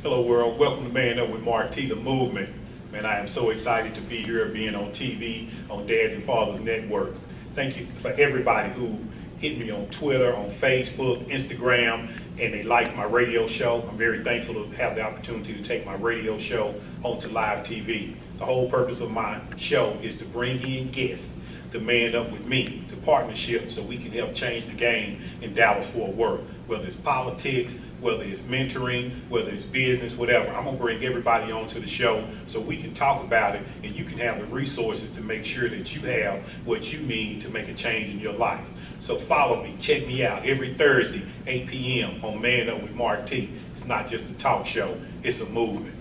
Hello world, welcome to Man Up with Mark T, the movement. Man, I am so excited to be here, being on TV, on Dads and Fathers Network. Thank you for everybody who hit me on Twitter, on Facebook, Instagram, and they like my radio show. I'm very thankful to have the opportunity to take my radio show onto live TV. The whole purpose of my show is to bring in guests to man up with me, to partnership, so we can help change the game in Dallas-Fort Worth. Whether it's politics, whether it's mentoring, whether it's business, whatever. I'm gonna bring everybody onto the show so we can talk about it and you can have the resources to make sure that you have what you need to make a change in your life. So follow me, check me out every Thursday, 8 p.m. on Man Up with Mark T. It's not just a talk show, it's a movement.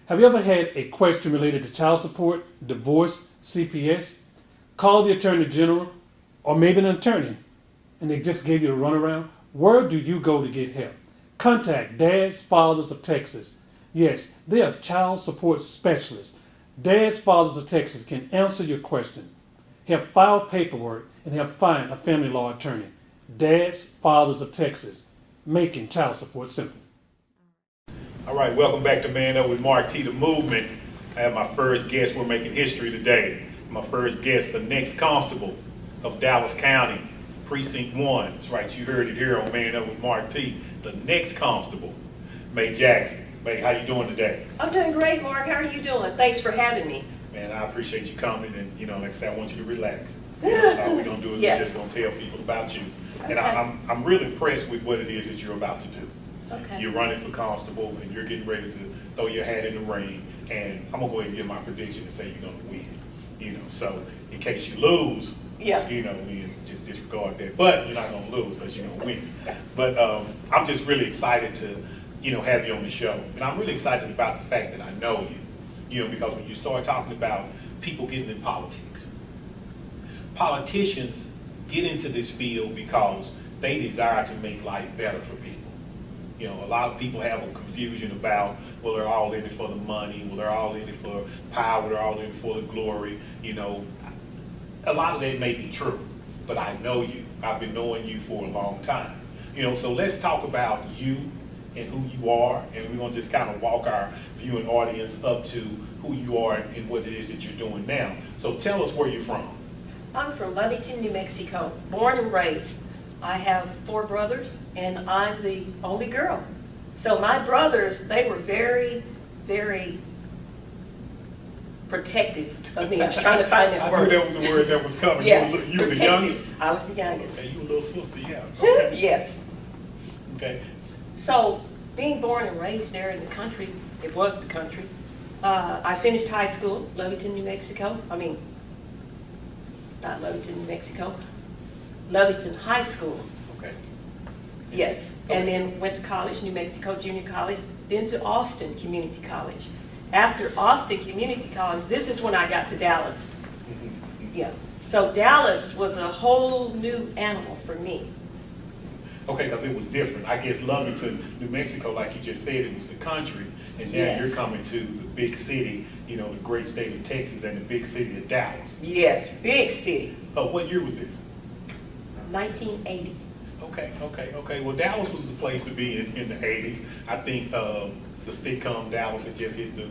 Have you ever had a question related to child support, divorce, CPS? Call the Attorney General or maybe an attorney and they just gave you a runaround? Where do you go to get help? Contact Dads Fathers of Texas. Yes, they are child support specialists. Dads Fathers of Texas can answer your question, help file paperwork, and help find a family law attorney. Dads Fathers of Texas, making child support simple. All right, welcome back to Man Up with Mark T, the movement. I have my first guest. We're making history today. My first guest, the next constable of Dallas County, Precinct 1. That's right, you heard it here on Man Up with Mark T. The next constable, May Jackson. May, how you doing today? I'm doing great, Mark. How are you doing? Thanks for having me. Man, I appreciate you coming, and like I said, I want you to relax. All we're gonna do is Yes. we're just gonna tell people about you. And Okay. I'm really impressed with what it is that you're about to do. Okay. You're running for constable, and you're getting ready to throw your hat in the ring. And I'm gonna go ahead and give my prediction and say you're gonna win. So in case you lose, Yeah. we just disregard that. But you're not gonna lose because you're gonna win. But I'm just really excited to, have you on the show. And I'm really excited about the fact that I know you. Because when you start talking about people getting in politics, politicians get into this field because they desire to make life better for people. A lot of people have a confusion about, well, they're all in it for the money, well, they're all in it for power, they're all in it for the glory. A lot of that may be true, but I know you. I've been knowing you for a long time. So let's talk about you and who you are, and we're gonna just kind of walk our viewing audience up to who you are and what it is that you're doing now. So tell us where you're from. I'm from Lovington, New Mexico, born and raised. I have 4 brothers, and I'm the only girl. So my brothers, they were very, very protective of me. I was trying to find that I word. knew that was the word that was coming. Yes, You were the protective. youngest? I was the youngest. Okay, you were a little sister, yeah. Okay. Yes. Okay. So, being born and raised there in the country, it was the country. I finished high school, Lovington, New Mexico. Not Lovington, New Mexico. Lovington High School. Okay. Yes. And then went to college, New Mexico Junior College, then to Austin Community College. After Austin Community College, this is when I got to Dallas. Yeah. So Dallas was a whole new animal for me. Okay, because it was different. I guess Lovington, New Mexico, like you just said, it was the country, and now Yes. you're coming to the big city, the great state of Texas and the big city of Dallas. Yes, big city. What year was this? 1980. Okay. Well, Dallas was the place to be in the 80s. I think the sitcom Dallas had just hit the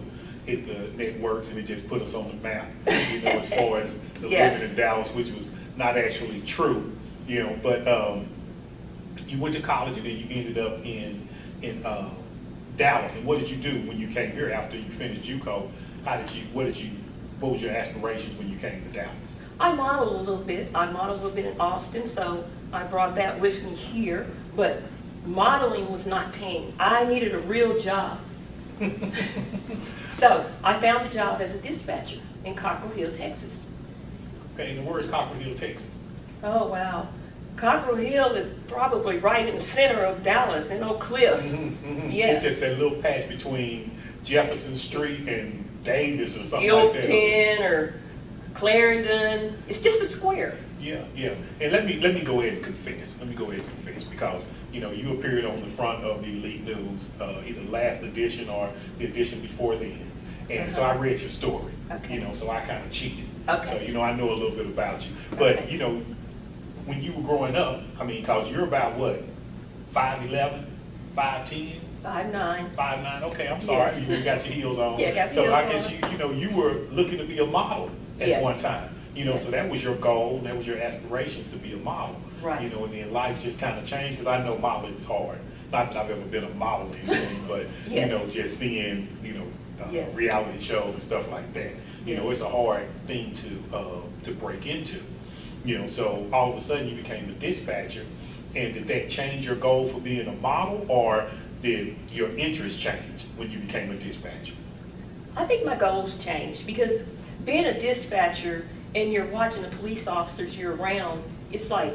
networks, and it just put us on the map, as far as the Yes. living in Dallas, which was not actually true, but you went to college and then you ended up in Dallas. And what did you do when you came here after you finished JUCO? What was your aspirations when you came to Dallas? I modeled a little bit. I modeled a little bit in Austin, so I brought that with me here. But modeling was not paying. I needed a real job. So I found a job as a dispatcher in Cockrell Hill, Texas. Okay, and where is Cockrell Hill, Texas? Oh, wow. Cockrell Hill is probably right in the center of Dallas, in Oak Cliff. Yes. It's just that little patch between Jefferson Street and Davis or something like that. Gilpin or Clarendon. It's just a square. Yeah. And let me go ahead and confess. Because you appeared on the front of the Elite News, either last edition or the edition before then, and so I read your story. Okay. So I kind of cheated. Okay. So I know a little bit about you. But Okay. when you were growing up, because you're about what, 5'11", 5'10"? 5'9". 5'9", okay, I'm sorry, Yes. you got your heels on. Yeah, got the So heels I guess on. you were looking to be a model at Yes. one time. So Yes. that was your goal, that was your aspirations, to be a model. Right. And then life just kind of changed, because I know modeling is hard. Not that I've ever been a model or anything, but, Yes. just seeing, Yes. reality shows and stuff like that. It's a hard thing to break into. So all of a sudden you became a dispatcher, and did that change your goal for being a model, or did your interest change when you became a dispatcher? I think my goals changed because being a dispatcher and you're watching the police officers you're around, it's like,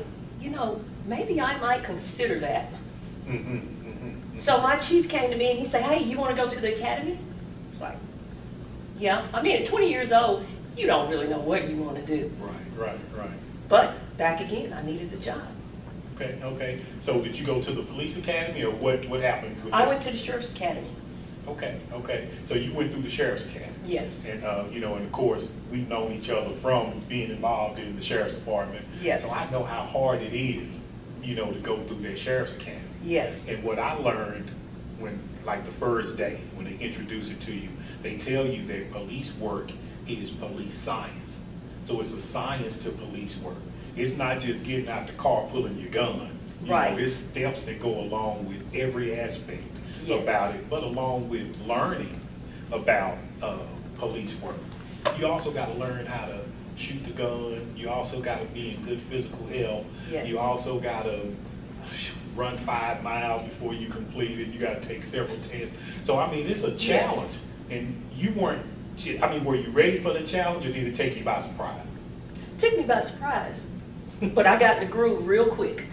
maybe I might consider that. So my chief came to me and he said, hey, you want to go to the academy? It's like, yeah. I mean, at 20 years old, you don't really know what you want to do. Right. But back again, I needed the job. Okay. So did you go to the police academy, or what happened with I that? went to the sheriff's academy. Okay. So you went through the sheriff's academy. Yes. And, and of course, we've known each other from being involved in the sheriff's department. Yes. So I know how hard it is, to go through that sheriff's academy. Yes. And what I learned like the first day, when they introduce it to you, they tell you that police work is police science. So it's a science to police work. It's not just getting out the car, pulling your gun. Right. It's steps that go along with every aspect Yes. about it, but along with learning about police work. You also got to learn how to shoot the gun. You also got to be in good physical health. Yes. You also got to run 5 miles before you complete it. You got to take several tests. So, I mean, it's a challenge. Yes. And you weren't, were you ready for the challenge, or did it take you by surprise? Took me by surprise, but I got in the groove real quick.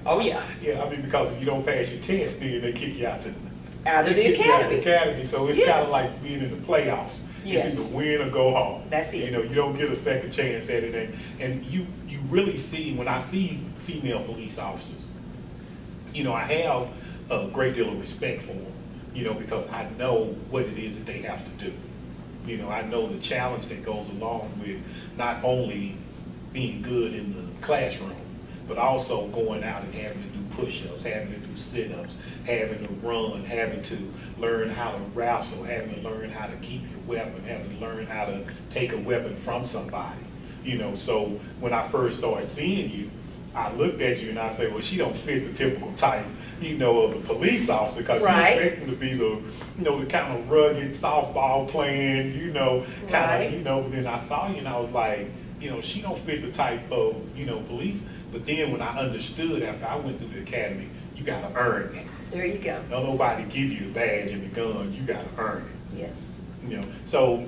Oh, yeah. Yeah, because if you don't pass your test, then they kick you out to Out of they the kick you out of academy. the academy. So it's Yes. kind of like being in the playoffs. Yes. It's either win or go home. That's it. You don't get a second chance at it. And you really see, when I see female police officers, I have a great deal of respect for them, because I know what it is that they have to do. I know the challenge that goes along with not only being good in the classroom, but also going out and having to do push-ups, having to do sit-ups, having to run, having to learn how to wrestle, having to learn how to keep your weapon, having to learn how to take a weapon from somebody. So when I first started seeing you, I looked at you and I said, well, she don't fit the typical type, of the police officer, because Right. you expect them to be the kind of rugged softball playing, Right. but then I saw you and I was like, she don't fit the type of, police. But then when I understood after I went through the academy, you gotta earn it. There you go. Don't nobody give you the badge and the gun, you gotta earn it. Yes. So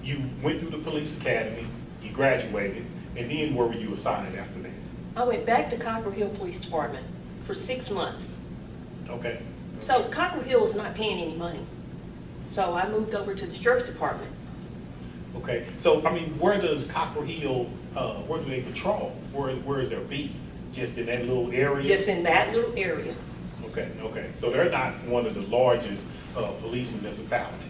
you went through the police academy, you graduated, and then where were you assigned after that? I went back to Cockrell Hill Police Department for 6 months. Okay. So Cockrell Hill was not paying any money. So I moved over to the sheriff's department. Okay, so where does Cockrell Hill, where do they patrol? Where is their beat? Just in that little area? Just in that little area. Okay. So they're not one of the largest police municipalities.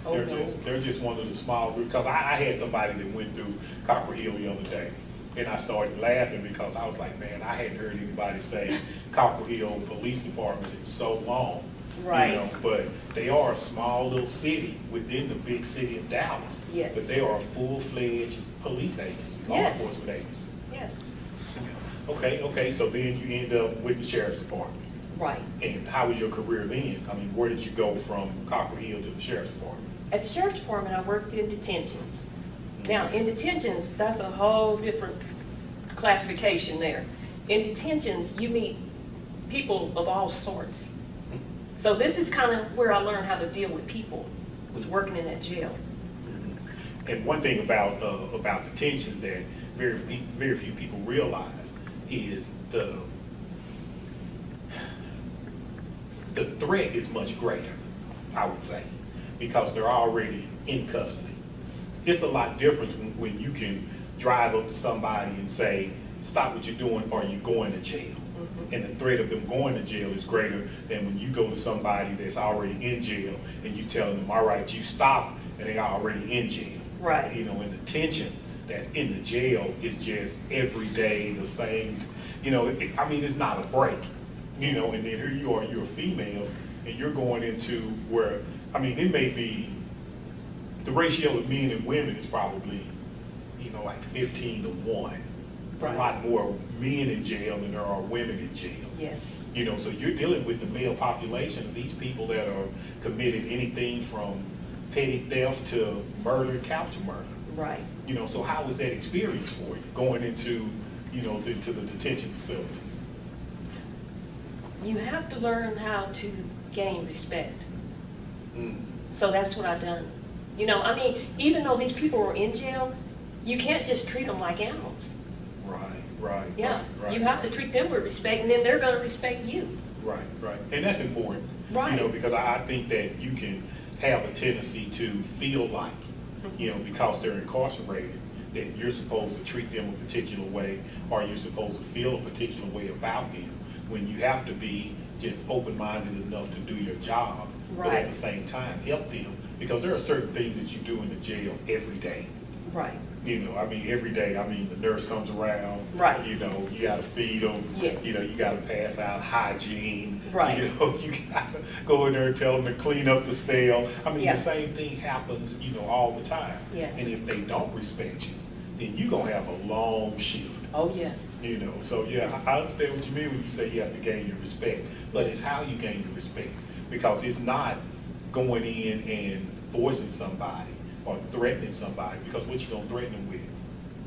Oh, They're no. they're just one of the small groups. Because I had somebody that went through Cockrell Hill the other day, and I started laughing because I was like, man, I hadn't heard anybody say Cockrell Hill Police Department in so long. Right. But they are a small little city within the big city of Dallas. Yes. But they are a full-fledged police agency, law Yes. enforcement agency. Yes. Okay, so then you end up with the sheriff's department. Right. And how was your career then? Where did you go from Cockrell Hill to the sheriff's department? At the sheriff's department, I worked in detentions. Now, in detentions, that's a whole different classification there. In detentions, you meet people of all sorts. So this is kind of where I learned how to deal with people, was working in that jail. And one thing about detentions that very few people realize is the threat is much greater, I would say, because they're already in custody. It's a lot different when you can drive up to somebody and say, stop what you're doing, or you're going to jail. And the threat of them going to jail is greater than when you go to somebody that's already in jail and you telling them, all right, you stop, and they are already in jail. Right. And the tension that's in the jail is just every day the same. It's not a break. You know, and then here you are, you're a female, and you're going into where, I mean, it may be, the ratio of men and women is probably, you know, like 15-1. Right. A lot more men in jail than there are women in jail. Yes. You know, so you're dealing with the male population of these people that are committed anything from petty theft to murder, capital murder. Right. You know, so how was that experience for you going into, you know, into the detention facilities? You have to learn how to gain respect. Mm. So that's what I've done. You know, I mean, even though these people are in jail, you can't just treat them like animals. Right. Yeah, right. you have to treat them with respect, and then they're gonna respect you. Right. And that's important. Right. You know, because I think that you can have a tendency to feel like, you know, because they're incarcerated, that you're supposed to treat them a particular way, or you're supposed to feel a particular way about them, when you have to be just open-minded enough to do your job, but at Right. the same time, help them, because there are certain things that you do in the jail every day. Right. You know, I mean, every day, I mean, the nurse comes around. Right. You know, you gotta feed them. Yes. You know, you gotta pass out hygiene. Right. You know, you gotta go in there and tell them to clean up the cell. I mean, Yeah. the same thing happens, you know, all the time. Yes. And if they don't respect you, then you're gonna have a long shift. Oh, yes. You know, so yeah, Yes. I understand what you mean when you say you have to gain your respect, but it's how you gain your respect. Because it's not going in and forcing somebody or threatening somebody, because what you gonna threaten them with?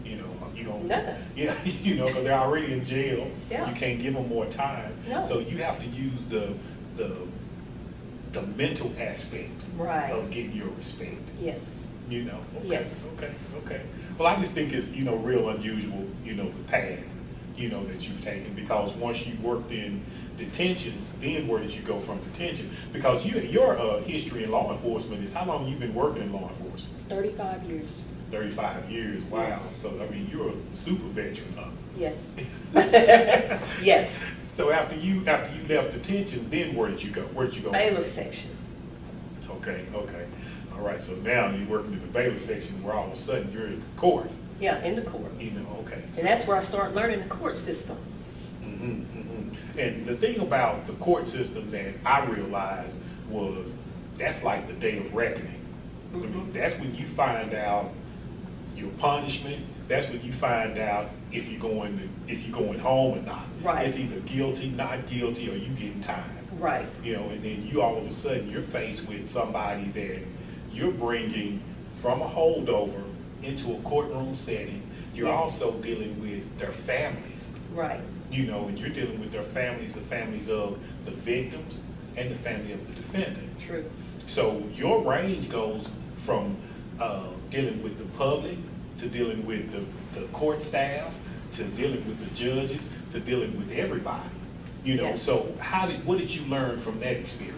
You know, you gonna. Nothing. Yeah, you know, because they're already in jail. Yeah. You can't give them more time. No. So you have to use the mental aspect Right. of getting your respect. Yes. You know, okay, Yes. okay. Well, I just think it's, you know, real unusual, you know, the path, you know, that you've taken, because once you worked in detentions, then where did you go from detention? Because your history in law enforcement is, how long you been working in law enforcement? 35 years. 35 years, wow. Yes. So, I mean, you're a super veteran, huh? Yes. Yes. So after you left detentions, then where did you go? Where did you go? Bailiff section. Okay. All right, so now you're working in the bailiff section where all of a sudden you're in court, Yeah, in the court. you know, okay. And that's where I started learning the court system. And the thing about the court system that I realized was, that's like the day of reckoning. I mean, that's when you find out your punishment. That's when you find out if you're going home or not. Right. It's either guilty, not guilty, or you getting time. Right. You know, and then you all of a sudden, you're faced with somebody that you're bringing from a holdover into a courtroom setting. You're Yes. also dealing with their families, Right. you know, and you're dealing with their families, the families of the victims and the family of the defendant. True. So your range goes from dealing with the public, to dealing with the court staff, to dealing with the judges, to dealing with everybody. You know, Yes. so what did you learn from that experience?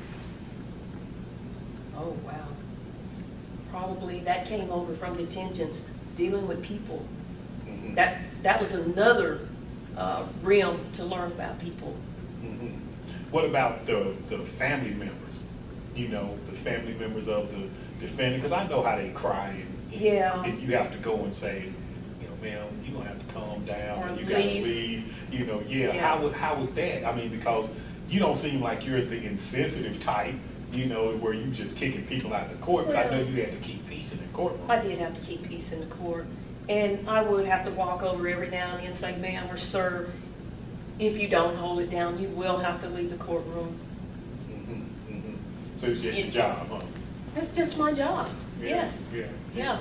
Oh, wow. Probably that came over from detentions, dealing with people. Mhm. That was another realm to learn about people. Mhm. What about the family members? You know, the family members of the defendant, because I know how they cry, and Yeah. and you have to go and say, you know, ma'am, you're gonna have to calm down, Or and you gotta leave. leave. You know, yeah. Yeah. How was that? I mean, because you don't seem like you're the insensitive type, you know, where you just kicking people out of the court. But I know Well- you had to keep peace in the courtroom. I did have to keep peace in the court. And I would have to walk over every now and then and say, ma'am or sir, if you don't hold it down, you will have to leave the courtroom. Mhm, mhm. So it's just your It's- job, huh? That's just my job. Yeah, Yes. Yeah. Yeah.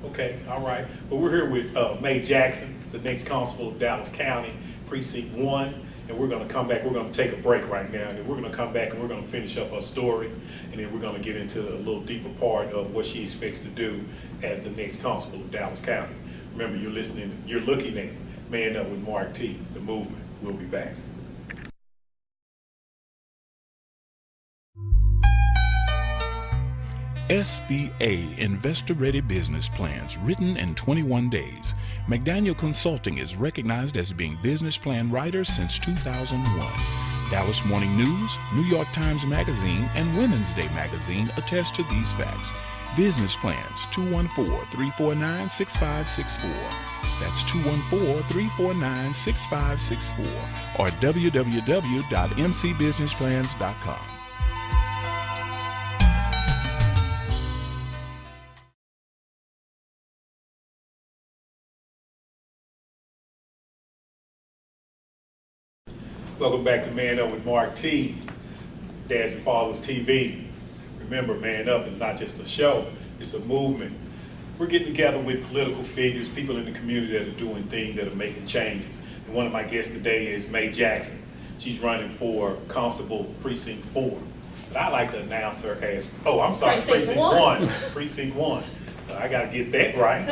Okay, all right. Well, we're here with Mae Jackson, the next constable of Dallas County, Precinct 1, and we're gonna come back. We're gonna take a break right now, and then we're gonna come back and we're gonna finish up her story, and then we're gonna get into a little deeper part of what she expects to do as the next constable of Dallas County. Remember, you're looking at Man Up with Mark T, the movement. We'll be back. SBA Investor Ready Business Plans, written in 21 days. McDaniel Consulting is recognized as being business plan writer since 2001. Dallas Morning News, New York Times Magazine, and Women's Day Magazine attest to these facts. Business plans, 214-349-6564. That's 214-349-6564 or www.mcbusinessplans.com. Welcome back to Man Up with Mark T, Dads and Fathers TV. Remember, Man Up is not just a show, it's a movement. We're getting together with political figures, people in the community that are doing things that are making changes. And one of my guests today is May Jackson. She's running for Constable Precinct 4. But I like to announce her as, Precinct 1. Precinct 1. I got to get that right,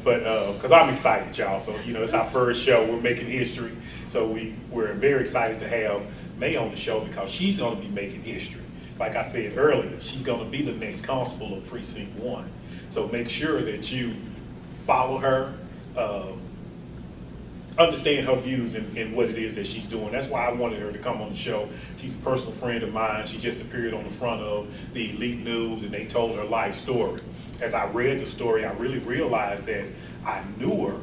but because I'm excited, y'all. So, it's our first show. We're making history. So we're very excited to have May on the show because she's going to be making history. Like I said earlier, she's going to be the next constable of Precinct 1. So make sure that you follow her, understand her views and what it is that she's doing. That's why I wanted her to come on the show. She's a personal friend of mine. She just appeared on the front of the Elite News, and they told her life story. As I read the story, I really realized that I knew her,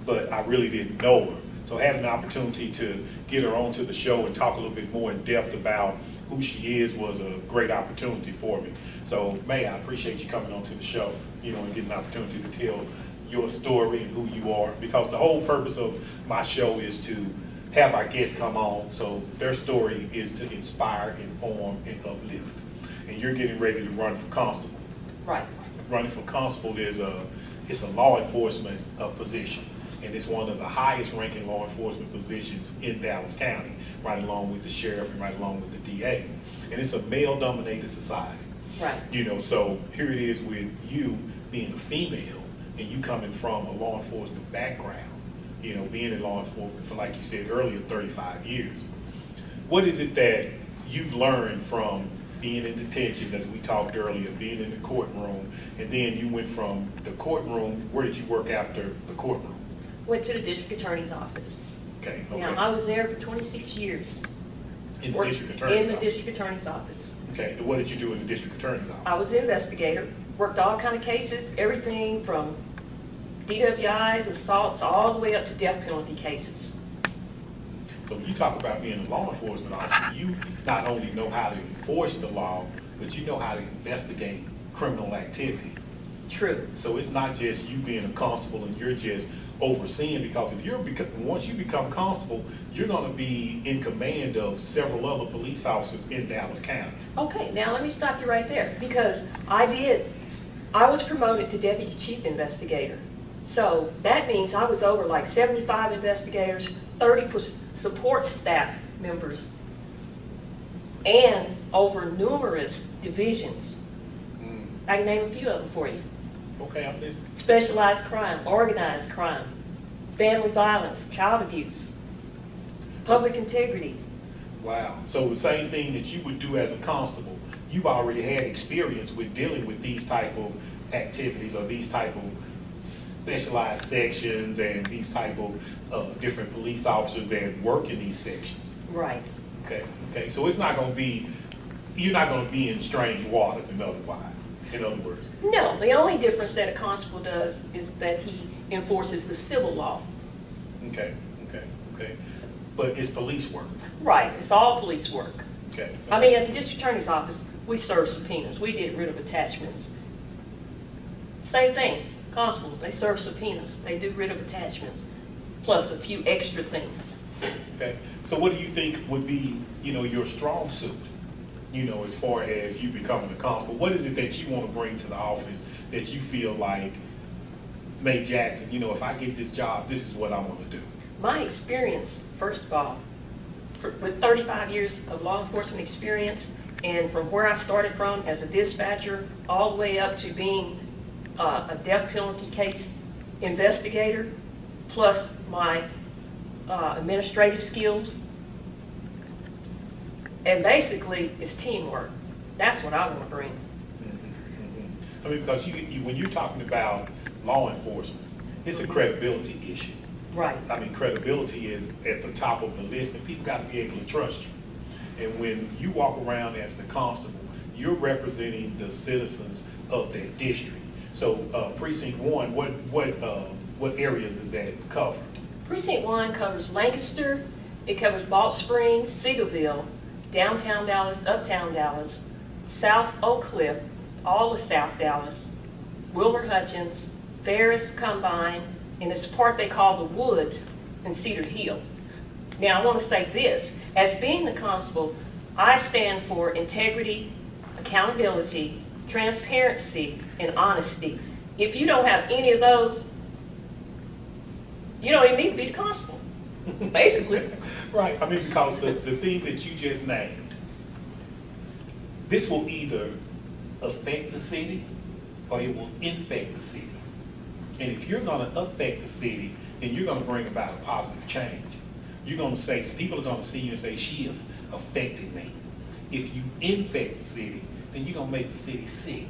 but I really didn't know her. So having the opportunity to get her onto the show and talk a little bit more in depth about who she is was a great opportunity for me. So May, I appreciate you coming onto the show, and getting an opportunity to tell your story and who you are, because the whole purpose of my show is to have our guests come on so their story is to inspire, inform, and uplift. And you're getting ready to run for constable. Right. Running for constable it's a law enforcement position, and it's one of the highest ranking law enforcement positions in Dallas County, right along with the sheriff and right along with the DA. And it's a male-dominated society. Right. So here it is with you being a female and you coming from a law enforcement background, being in law enforcement for, like you said earlier, 35 years. What is it that you've learned from being in detention, as we talked earlier, being in the courtroom, and then you went from the courtroom, where did you work after the courtroom? Went to the district attorney's office. Okay. Now, I was there for 26 years. In the district attorney's office? In the district attorney's office. Okay, and what did you do in the district attorney's office? I was an investigator, worked all kind of cases, everything from DWIs, assaults, all the way up to death penalty cases. So when you talk about being a law enforcement officer, you not only know how to enforce the law, but you know how to investigate criminal activity. True. So it's not just you being a constable and you're just overseeing, because once you become constable, you're going to be in command of several other police officers in Dallas County. Okay, now let me stop you right there, because I was promoted to deputy chief investigator. So that means I was over like 75 investigators, 30 support staff members, and over numerous divisions. I can name a few of them for you. Okay, I'm listening. Specialized crime, organized crime, family violence, child abuse, public integrity. Wow. So the same thing that you would do as a constable, you've already had experience with dealing with these type of activities or these type of specialized sections and these type of different police officers that work in these sections. Right. Okay. So it's not going to be, you're not going to be in strange waters, in other words. No, the only difference that a constable does is that he enforces the civil law. Okay. But it's police work. Right, it's all police work. Okay. I mean, at the district attorney's office, we serve subpoenas. We get rid of attachments. Same thing, constable, they serve subpoenas. They do rid of attachments, plus a few extra things. Okay. So what do you think would be, your strong suit, as far as you becoming a constable? What is it that you want to bring to the office that you feel like, May Jackson, if I get this job, this is what I want to do? My experience, first of all, with 35 years of law enforcement experience, and from where I started from as a dispatcher all the way up to being a death penalty case investigator, plus my administrative skills, and basically it's teamwork. That's what I want to bring. I mean, because when you're talking about law enforcement, it's a credibility issue. Right. I mean, credibility is at the top of the list, and people got to be able to trust you. And when you walk around as the constable, you're representing the citizens of that district. So, Precinct 1, what what areas does that cover? Precinct 1 covers Lancaster, it covers Balch Springs, Seagoville, downtown Dallas, uptown Dallas, South Oak Cliff, all of South Dallas, Wilbur Hutchins, Ferris Combine, and this part they call the Woods in Cedar Hill. Now I want to say this, as being the constable, I stand for integrity, accountability, transparency, and honesty. If you don't have any of those, you don't even need to be the constable, basically. Right, I mean, because the things that you just named, this will either affect the city or it will infect the city. And if you're gonna affect the city, then you're gonna bring about a positive change. You're gonna say, people are gonna see you and say, she affected me. If you infect the city, then you're gonna make the city sick.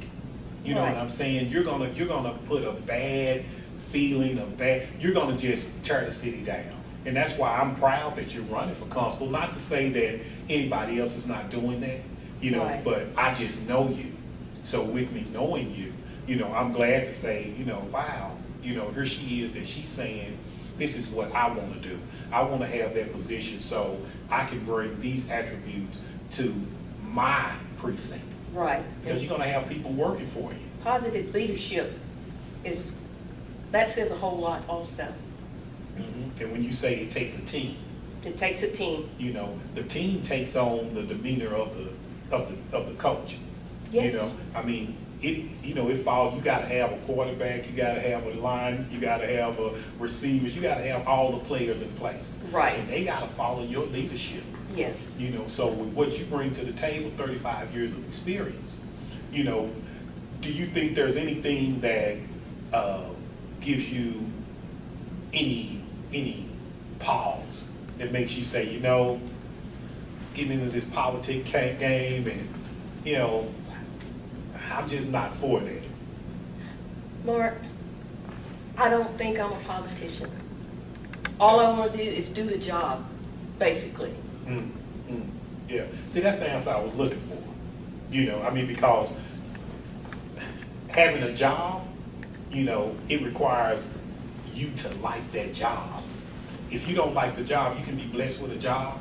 You know what I'm saying? You're gonna put a bad feeling, you're gonna just tear the city down. And that's why I'm proud that you're running for constable, not to say that anybody else is not doing that, you know, but I just know you. So with me knowing you, you know, I'm glad to say, you know, wow, you know, here she is that she's saying, this is what I wanna do. I wanna have that position so I can bring these attributes to my precinct. Right. Because you're gonna have people working for you. Positive leadership that says a whole lot also. And when you say it takes a team, It takes a team. you know, the team takes on the demeanor of the coach. Yes. You know, I mean, it falls, you gotta have a quarterback, you gotta have a line, you gotta have a receivers, you gotta have all the players in place. Right. And they gotta follow your leadership. Yes. You know, so with what you bring to the table, 35 years of experience, you know, do you think there's anything that gives you any pause that makes you say, you know, getting into this politic game and, you know, I'm just not for that? Mark, I don't think I'm a politician. All I want to do is do the job, basically. Yeah, see, that's the answer I was looking for. You know, I mean, because having a job, you know, it requires you to like that job. If you don't like the job, you can be blessed with a job,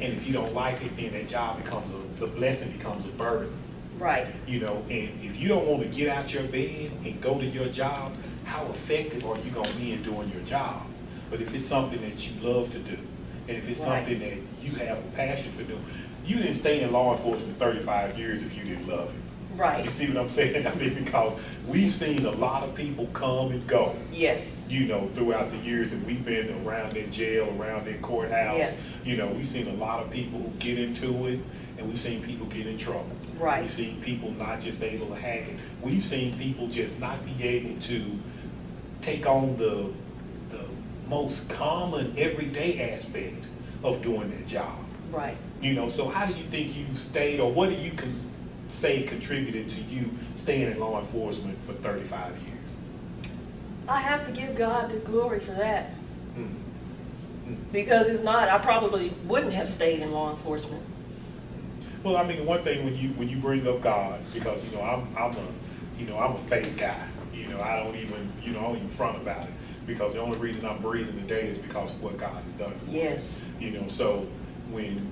and if you don't like it, then that job becomes the blessing becomes a burden. Right. You know, and if you don't want to get out your bed and go to your job, how effective are you gonna be in doing your job? But if it's something that you love to do, and if it's something that you have a passion for doing, you didn't stay in law enforcement 35 years if you didn't love it. Right. You see what I'm saying? I mean, because we've seen a lot of people come and go, Yes. you know, throughout the years that we've been around that jail, around that courthouse. Yes. You know, we've seen a lot of people who get into it, and we've seen people get in trouble. Right. We've seen people not just able to hack it. We've seen people just not be able to take on the most common everyday aspect of doing their job. Right. You know, so how do you think you've stayed, or what do you say contributed to you staying in law enforcement for 35 years? I have to give God the glory for that. Mm. Because if not, I probably wouldn't have stayed in law enforcement. Well, I mean, one thing when you bring up God, because you know I'm a faith guy. You know, I don't even front about it, because the only reason I'm breathing today is because of what God has done for me. Yes. You know, so when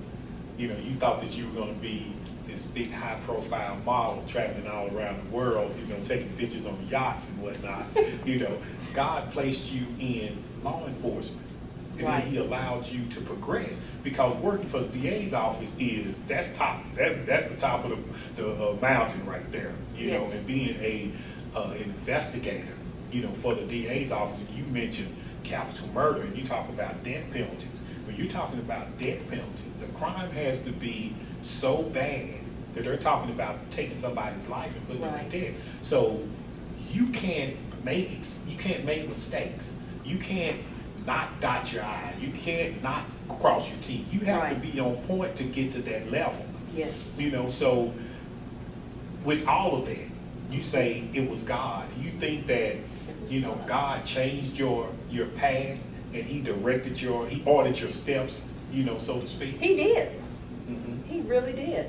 you thought that you were going to be this big high profile model traveling all around the world, you know, taking pictures on yachts and whatnot, you know, God placed you in law enforcement. And then he allowed you to progress, because working for the DA's office that's the top of the mountain right there, you know, and being an investigator, you know, for the DA's office. You mentioned capital murder, and you talk about death penalties. When you're talking about death penalty, the crime has to be so bad that they're talking about taking somebody's life and putting them to death. So you can't make mistakes. You can't not dot your I. You can't not cross your T. You have to be on point to get to that level. Yes. You know, so with all of that, you say it was God. Do you think that, you know, God changed your path, and he ordered your steps, you know, so to speak? He did. Mm-hmm. He really did.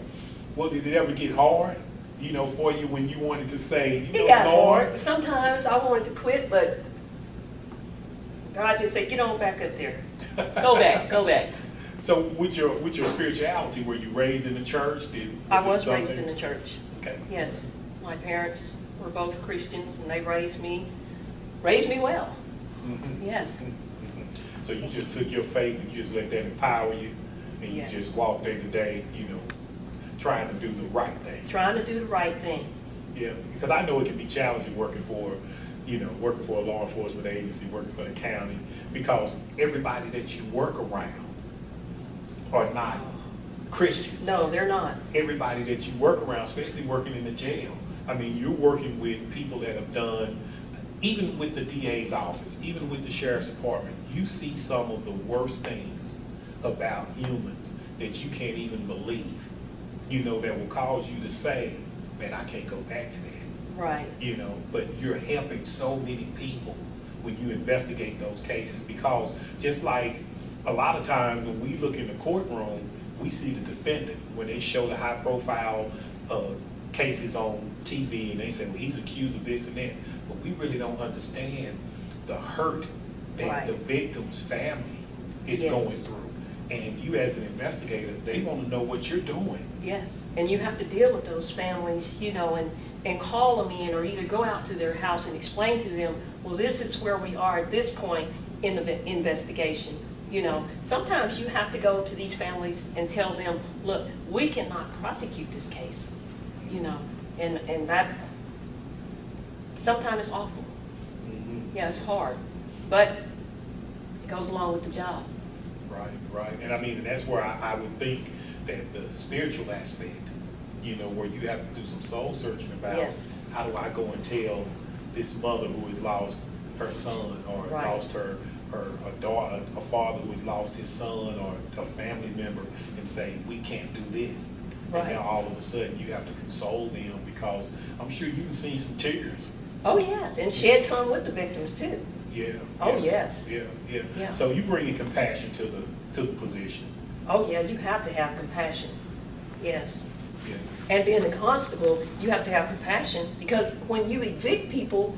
Well, did it ever get hard, you know, for you when you wanted to say, It got hard. Sometimes I wanted to quit, but God just said, get on back up there. Go back, go back. So with your spirituality, were you raised in the church? I was raised in the church. Okay. Yes. My parents were both Christians and they raised me well. Mhm. Yes. Mhm. So you just took your faith and you just let that empower you, and you Yes. just walked day to day, trying to do the right thing. Trying to do the right thing. Yeah, because I know it can be challenging working for a law enforcement agency, working for the county, because everybody that you work around are not Christian. No, they're not. Everybody that you work around, especially working in the jail, I mean, you're working with people that have done, even with the DA's office, even with the sheriff's department, you see some of the worst things about humans that you can't even believe, that will cause you to say, man, I can't go back to that. Right. But you're helping so many people when you investigate those cases, because just like a lot of times when we look in the courtroom, we see the defendant when they show the high profile cases on TV and they say, well, he's accused of this and that, but we really don't understand the hurt that Right. the victim's family is Yes. going through. And you as an investigator, they want to know what you're doing. Yes. And you have to deal with those families, and call them in or either go out to their house and explain to them, well, this is where we are at this point in the investigation. Sometimes you have to go to these families and tell them, look, we cannot prosecute this case, and that, sometimes it's awful. Yeah, it's hard, but it goes along with the job. Right, right. And I mean, and that's where I would think that the spiritual aspect, where you have to do some soul searching about, Yes. how do I go and tell this mother who has lost her son, or Right. lost her a daughter, a father who has lost his son, or a family member, and say, we can't do this. Right. And now all of a sudden you have to console them, because I'm sure you can see some tears. Oh, yes, and shed some with the victims too. Yeah. Oh, yeah, yes. Yeah, yeah. Yeah. So you bringing compassion to the position. Oh, yeah, you have to have compassion. Yes. Yeah. And being a constable, you have to have compassion, because when you evict people,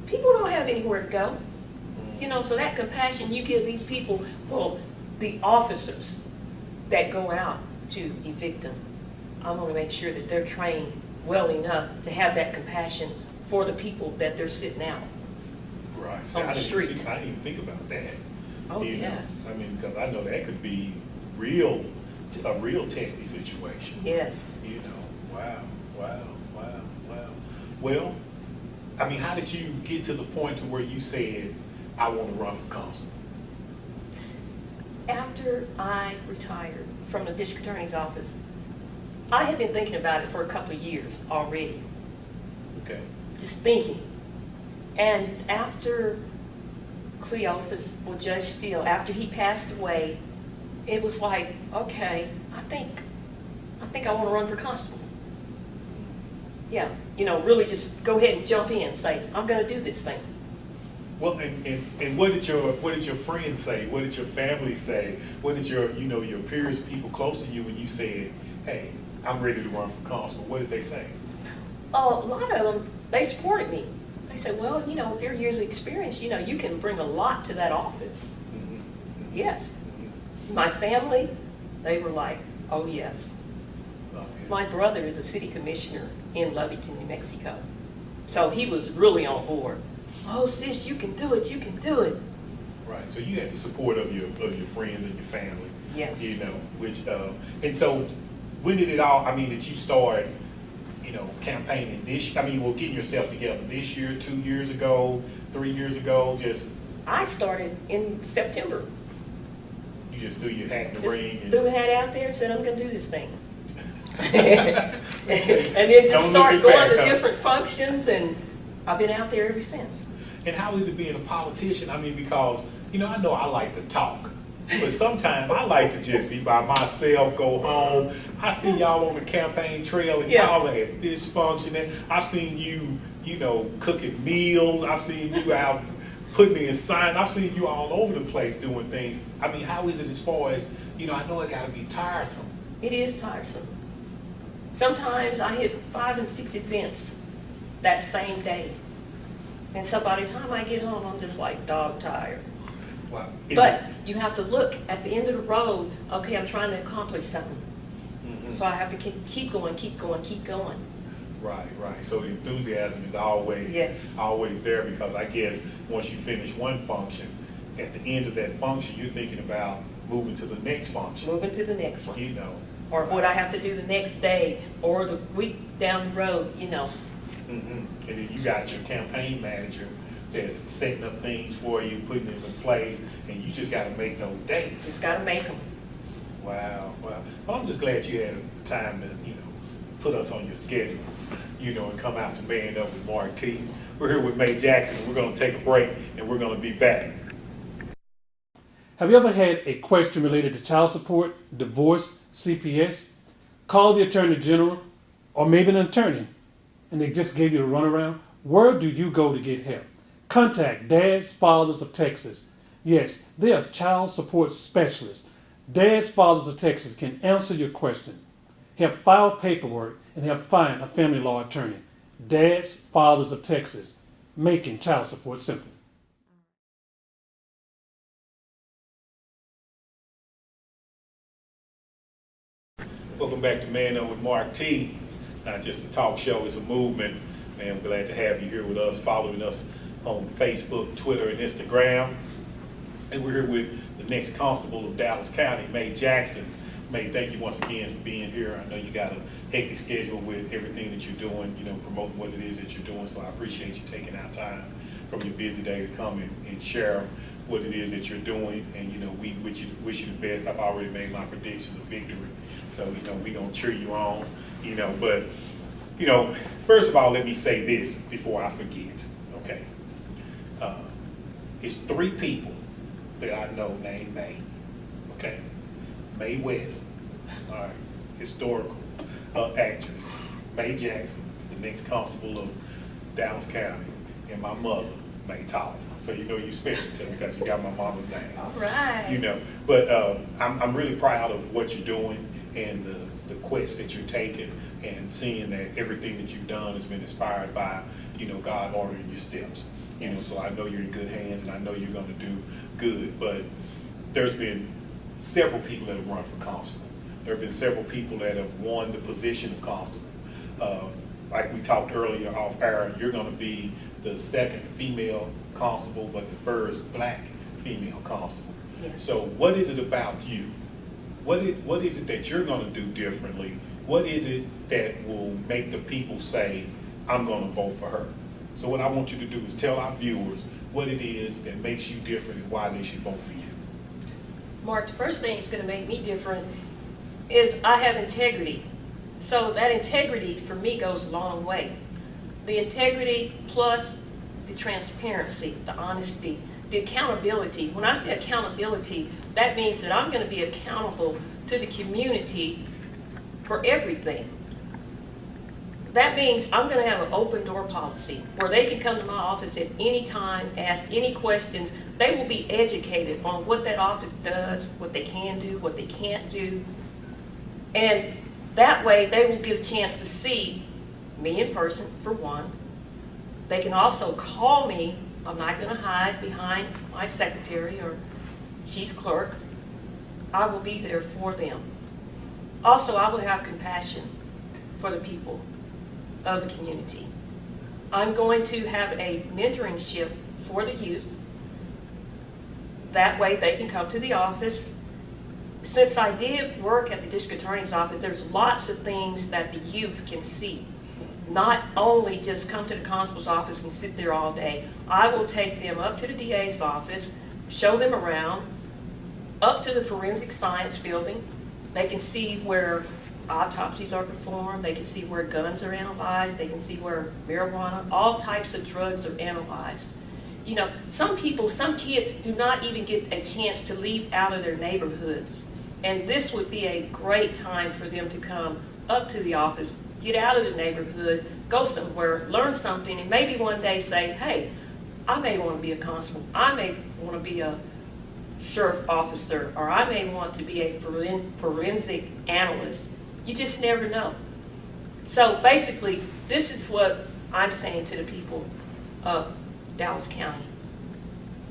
people don't have anywhere to go. So that compassion you give these people, well, the officers that go out to evict them, I want to make sure that they're trained well enough to have that compassion for the people that they're sitting out. Right. On the street. I didn't even think about that. Oh, You know? yes. I mean, because I know that could be a real testy situation. Yes. Wow, wow, wow, wow. Well, I mean, how did you get to the point to where you said, I want to run for constable? After I retired from the district attorney's office, I had been thinking about it for a couple of years already. Okay. Just thinking. And after Cleophas, or Judge Steele, after he passed away, it was like, okay, I think I want to run for constable. Yeah, really just go ahead and jump in and say, I'm going to do this thing. Well, and what did your friends say? What did your family say? What did your peers, people close to you, when you said, hey, I'm ready to run for constable? What did they say? A lot of them, they supported me. They said, well, with your years of experience, you can bring a lot to that office. Mm-hmm. Yes. My family, they were like, oh, yes. Okay. My brother is a city commissioner in Lovington, New Mexico. So he was really on board. Oh, sis, you can do it, you can do it. Right. So you had the support of your friends and your family. Yes. Which and so when did it all? I mean, did you start, campaigning getting yourself together this year, 2 years ago, 3 years ago? Just I started in September. you just threw your hat in the Just ring and threw the hat out there and said, I'm going to do this thing. And then just Don't start look going back, to huh? different functions, and I've been out there ever since. And how is it being a politician? I mean, because, I know I like to talk, but sometimes I like to just be by myself, go home. I see y'all on the campaign trail and Yeah. y'all are at this function. And I've seen you, cooking meals. I've seen you out putting in signs. I've seen you all over the place doing things. I mean, how is it as far as, I know it gotta be tiresome. It is tiresome. Sometimes I hit 5 and 6 events that same day. And so by the time I get home, I'm just like dog tired. Wow. But you have to look at the end of the road, okay, I'm trying to accomplish something. So I have to keep going, keep going, keep going. Right, right. So the enthusiasm is always, Yes. always there, because I guess once you finish one function, at the end of that function, you're thinking about moving to the next function. Moving to the next one. You know. Or what I have to do the next day, or the week down the road, And then you got your campaign manager that's setting up things for you, putting them in place, and you just got to make those dates. Just gotta make them. Wow, wow. Well, I'm just glad you had time to, put us on your schedule, and come out to Man Up with Mark T. We're here with May Jackson. We're going to take a break, and we're going to be back. Have you ever had a question related to child support, divorce, CPS? Call the Attorney General or maybe an attorney and they just gave you a runaround? Where do you go to get help? Contact Dads Fathers of Texas. Yes, they are child support specialists. Dads Fathers of Texas can answer your question, help file paperwork, and help find a family law attorney. Dads Fathers of Texas, making child support simple. Welcome back to Man Up with Mark T. Not just a talk show, it's a movement. Man, I'm glad to have you here with us, following us on Facebook, Twitter, and Instagram. And we're here with the next constable of Dallas County, May Jackson. May, thank you once again for being here. I know you got a hectic schedule with everything that you're doing, promoting what it is that you're doing. So I appreciate you taking out time from your busy day to come and share what it is that you're doing. And, we wish you the best. I've already made my predictions of victory. So, we're going to cheer you on, But, first of all, let me say this before I forget, okay? It's 3 people that I know named May, okay? May West, all right, historical actress. May Jackson, the next constable of Dallas County, and my mother, May Tolliver. So you're special to me because you got my mama's name. All right. But I'm really proud of what you're doing and the quest that you're taking, and seeing that everything that you've done has been inspired by, God ordering your steps. So I know you're in good hands, and I know you're going to do good. But there's been several people that have run for constable. There have been several people that have won the position of constable. Like we talked earlier off air, you're going to be the 2nd female constable, but the 1st black female constable. Yes. So what is it about you? What is it that you're going to do differently? What is it that will make the people say, I'm going to vote for her? So what I want you to do is tell our viewers what it is that makes you different and why they should vote for you. Mark, the first thing that's going to make me different is I have integrity. So that integrity for me goes a long way. The integrity plus the transparency, the honesty, the accountability. When I say accountability, that means that I'm going to be accountable to the community for everything. That means I'm going to have an open door policy where they can come to my office at any time, ask any questions. They will be educated on what that office does, what they can do, what they can't do. And that way they will get a chance to see me in person, for one. They can also call me. I'm not going to hide behind my secretary or chief clerk. I will be there for them. Also, I will have compassion for the people of the community. I'm going to have a mentoringship for the youth. That way they can come to the office. Since I did work at the district attorney's office, there's lots of things that the youth can see. Not only just come to the constable's office and sit there all day. I will take them up to the DA's office, show them around, up to the forensic science building. They can see where autopsies are performed. They can see where guns are analyzed. They can see where marijuana, all types of drugs are analyzed. Some kids do not even get a chance to leave out of their neighborhoods. And this would be a great time for them to come up to the office, get out of the neighborhood, go somewhere, learn something, and maybe one day say, hey, I may want to be a constable. I may want to be a sheriff officer, or I may want to be a forensic analyst. You just never know. So basically, this is what I'm saying to the people of Dallas County.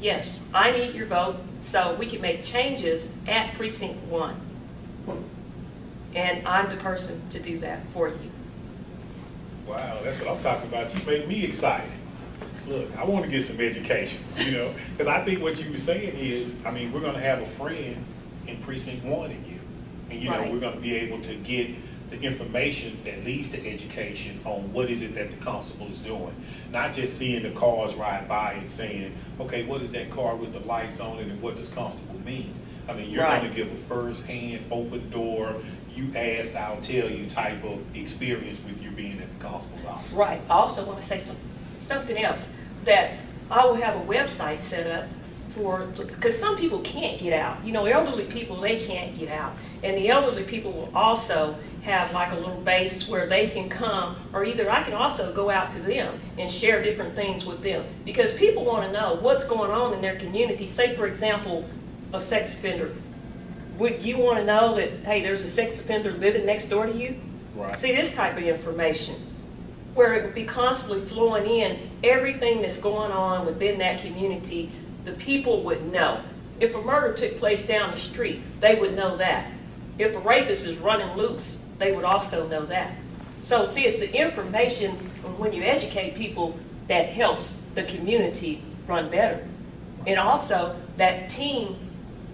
Yes, I need your vote so we can make changes at precinct 1. And I'm the person to do that for you. Wow, that's what I'm talking about. You make me excited. Look, I want to get some education, because I think what you were saying is, I mean, we're going to have a friend in precinct 1 in you. And, Right. we're going to be able to get the information that leads to education on what is it that the constable is doing. Not just seeing the cars ride by and saying, okay, what is that car with the lights on it and what does constable mean? I mean, you're Right. going to give a first-hand, open door, you asked, I'll tell you type of experience with you being at the constable's office. Right. I also want to say something else, that I will have a website set up for, because some people can't get out. Elderly people, they can't get out. And the elderly people will also have like a little base where they can come, or either I can also go out to them and share different things with them. Because people want to know what's going on in their community. Say, for example, a sex offender. Would you want to know that, hey, there's a sex offender living next door to you? Right. See, this type of information, where it would be constantly flowing in, everything that's going on within that community, the people would know. If a murder took place down the street, they would know that. If a rapist is running loose, they would also know that. So see, it's the information when you educate people that helps the community run better. And also that team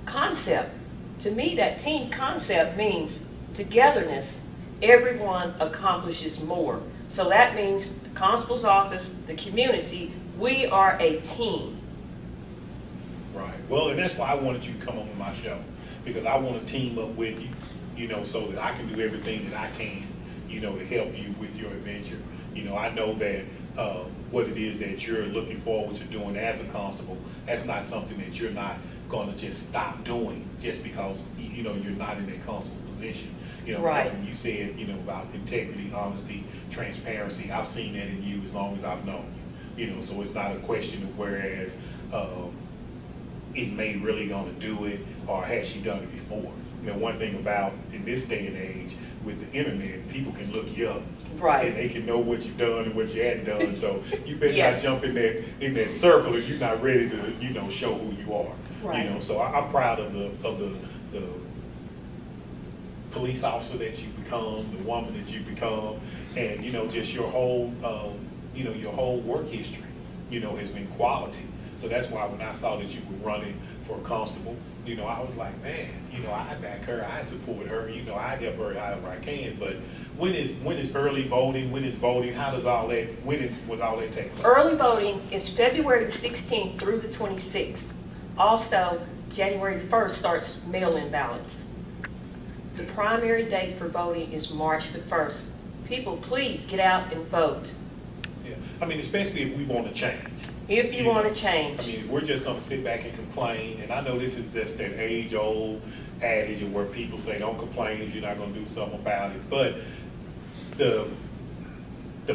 concept. To me, that team concept means togetherness. Everyone accomplishes more. So that means the constable's office, the community, we are a team. Right. Well, and that's why I wanted you to come on my show, because I want to team up with you, so that I can do everything that I can, to help you with your adventure. I know that what it is that you're looking forward to doing as a constable, that's not something that you're not going to just stop doing just because, you're not in that constable position. Right. Because when you said, about integrity, honesty, transparency, I've seen that in you as long as I've known you. So it's not a question of whereas is May really going to do it, or has she done it before? One thing about in this day and age with the internet, people can look you up. Right. And they can know what you've done and what you hadn't done. So you better Yes. not jump in that circle if you're not ready to, show who you are. Right. So I'm proud of the police officer that you become, the woman that you become, and just your whole your whole work history, has been quality. So that's why when I saw that you were running for a constable, I was like, man, I back her, I support her, I help her however I can. But when is early voting? When is voting? How does all that? Was all that take place? Early voting is February the 16th through the 26th. Also, January the 1st starts mail-in ballots. The primary date for voting is March the 1st. People, please get out and vote. Yeah. I mean, especially if we want to change. If you want to change. I mean, if we're just going to sit back and complain, and I know this is just that age-old adage of where people say, don't complain if you're not going to do something about it. But the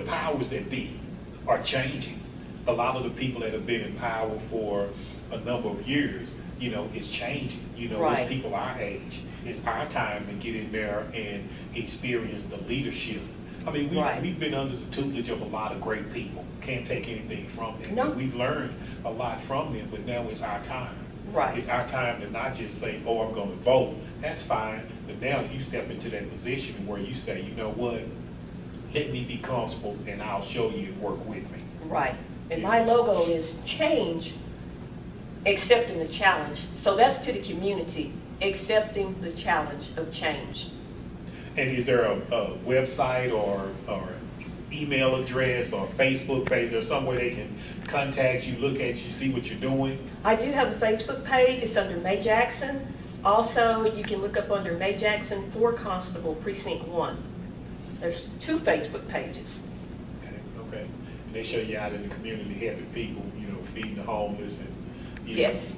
powers that be are changing. A lot of the people that have been in power for a number of years, it's changing. Right. It's people our age. It's our time to get in there and experience the leadership. I mean, we've been under the tutelage of a lot of great people. Can't take anything from them. No. We've learned a lot from them, but now it's our time. Right. It's our time to not just say, oh, I'm going to vote. That's fine. But now you step into that position where you say, you know what? Let me be constable and I'll show you and work with me. Right. And my logo is change, accepting the challenge. So that's to the community, accepting the challenge of change. And is there a website or email address or Facebook page or somewhere they can contact you, look at you, see what you're doing? I do have a Facebook page. It's under May Jackson. Also, you can look up under May Jackson for Constable Precinct 1. There's 2 Facebook pages. Okay. And they show you out in the community, helping people, feeding the homeless and Yes.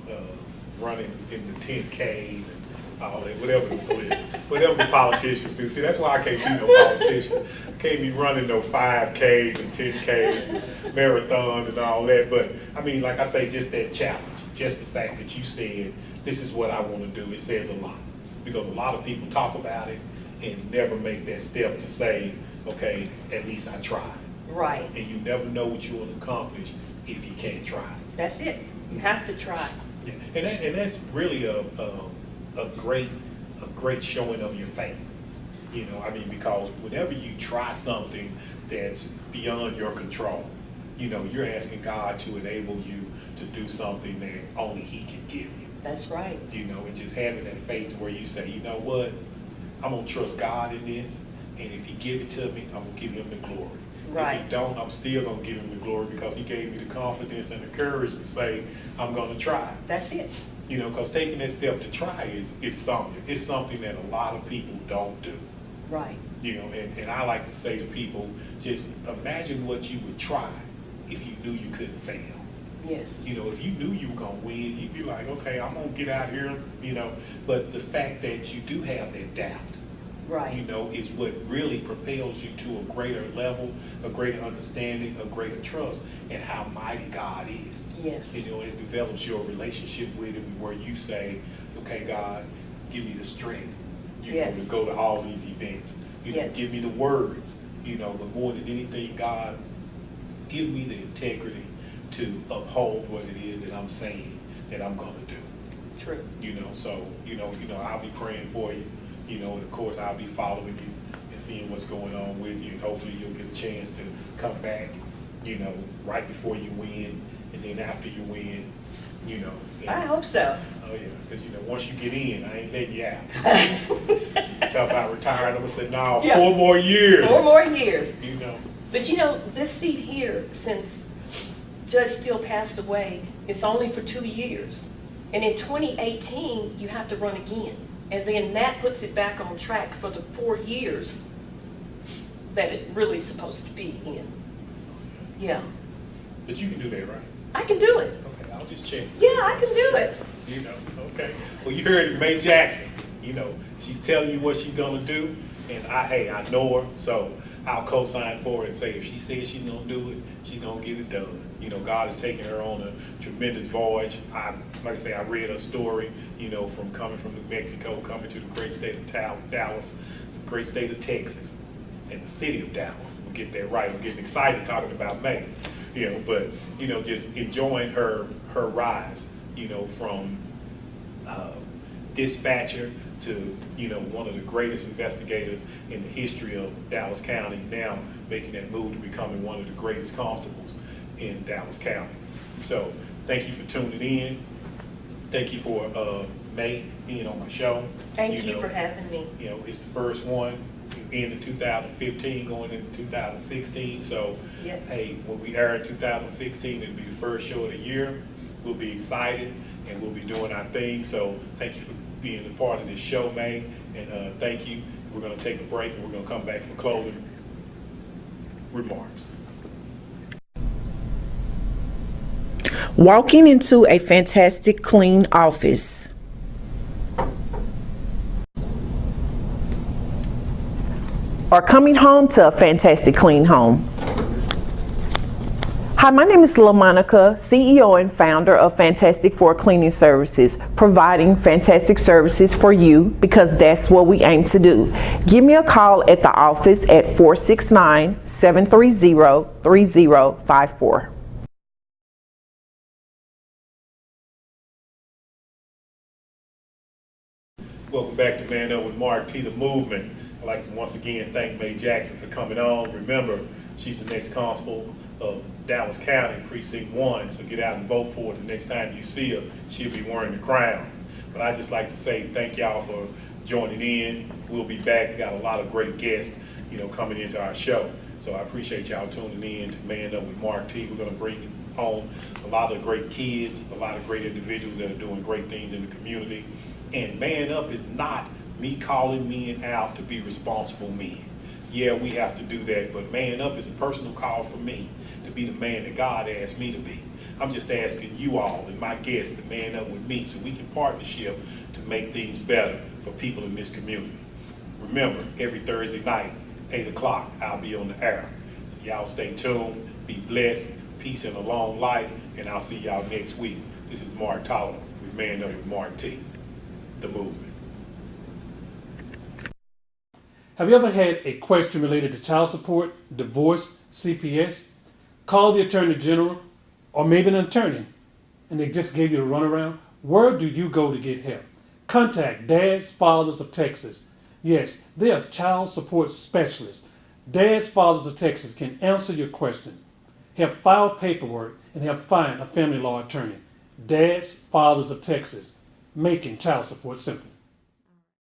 Running in the 10Ks and all that, whatever the politicians do. See, that's why I can't be no politician. I can't be running no 5Ks and 10Ks, marathons and all that. But I mean, like I say, just that challenge, just the fact that you said, this is what I want to do, it says a lot. Because a lot of people talk about it and never make that step to say, okay, at least I tried. Right. And you never know what you will accomplish if you can't try. That's it. You have to try. Yeah. And that's really a great showing of your faith. You know, I mean, because whenever you try something that's beyond your control, you know, you're asking God to enable you to do something that only He can give you. That's right. You know, and just having that faith where you say, you know what, I'm gonna trust God in this, and if He give it to me, I'm gonna give Him the glory. Right. If He don't, I'm still gonna give Him the glory because He gave me the confidence and the courage to say, I'm gonna try. That's it. You know, because taking that step to try is something. It's something that a lot of people don't do. Right. You know, and I like to say to people, just imagine what you would try if you knew you couldn't fail. Yes. You know, if you knew you were gonna win, you'd be like, okay, I'm gonna get out here, you know. But the fact that you do have that doubt, Right. you know, is what really propels you to a greater level, a greater understanding, a greater trust in how mighty God is. Yes. You know, it develops your relationship with Him where you say, okay, God, give me the strength, you know, Yes. to go to all these events. You know, Yes. give me the words, you know, but more than anything, God, give me the integrity to uphold what it is that I'm saying that I'm gonna do. True. You know, so, I'll be praying for you, you know, and of course, I'll be following you and seeing what's going on with you, and hopefully you'll get a chance to come back, you know, right before you win, and then after you win, you know. I hope so. Oh, yeah, because, you know, once you get in, I ain't letting you out. Talk about retiring, I'm gonna say, no, Yeah. 4 more years. 4 more years. You know, But you know, this seat here, since Judge Steele passed away, it's only for 2 years. And in 2018, you have to run again. And then that puts it back on track for the 4 years that it really is supposed to be in. Yeah. but you can do that, right? I can do it. Okay, I'll just check. Yeah, I can do it. You know, okay. Well, you heard it, May Jackson. You know, she's telling you what she's gonna do, and I know her, so I'll co-sign for her and say if she says she's gonna do it, she's gonna get it done. You know, God has taken her on a tremendous voyage. Like I say, I read her story, you know, from coming from New Mexico, coming to the great state of Dallas, the great state of Texas, and the city of Dallas. We'll get that right. I'm getting excited talking about May. You know, but, you know, just enjoying her rise, you know, from dispatcher to, you know, one of the greatest investigators in the history of Dallas County, now making that move to becoming one of the greatest constables in Dallas County. So thank you for tuning in. Thank you for May being on my show. Thank you know, for having me. You know, it's the first one in 2015, going into 2016. So, Yes. hey, when we air in 2016, it'll be the first show of the year. We'll be excited and we'll be doing our thing. So thank you for being a part of this show, May. And thank you. We're going to take a break and we're going to come back for closing remarks. Walking into a fantastic clean office. Or coming home to a fantastic clean home. Hi, my name is LaMonica, CEO and founder of Fantastic Four Cleaning Services, providing fantastic services for you because that's what we aim to do. Give me a call at the office at 469-730-3054. Welcome back to Man Up with Mark T, the movement. I'd like to once again thank May Jackson for coming on. Remember, she's the next constable of Dallas County, Precinct 1, so get out and vote for her. The next time you see her, she'll be wearing the crown. But I'd just like to say thank y'all for joining in. We'll be back. We got a lot of great guests, you know, coming into our show. So I appreciate y'all tuning in to Man Up with Mark T. We're going to bring on a lot of great kids, a lot of great individuals that are doing great things in the community. And Man Up is not me calling men out to be responsible men. Yeah, we have to do that, but Man Up is a personal call for me to be the man that God asked me to be. I'm just asking you all and my guests to man up with me so we can partnership to make things better for people in this community. Remember, every Thursday night, 8 o'clock, I'll be on the air. So y'all stay tuned, be blessed, peace and a long life, and I'll see y'all next week. This is Mark Tolliver with Man Up with Mark T, the movement. Have you ever had a question related to child support, divorce, CPS? Call the Attorney General or or maybe an attorney, and they just gave you a runaround, where do you go to get help? Contact Dads Fathers of Texas. Yes, they are child support specialists. Dads Fathers of Texas can answer your question, help file paperwork, and help find a family law attorney. Dads Fathers of Texas, making child support simple.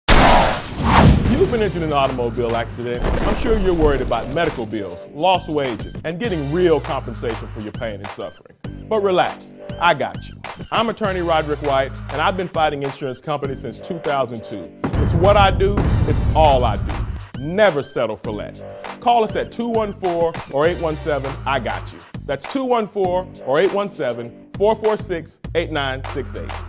If you've been into an automobile accident, I'm sure you're worried about medical bills, lost wages, and getting real compensation for your pain and suffering. But relax, I got you. I'm attorney Roderick White, and I've been fighting insurance companies since 2002. It's what I do, it's all I do. Never settle for less. Call us at 214 or 817, I got you. That's 214 or 817 446-8968.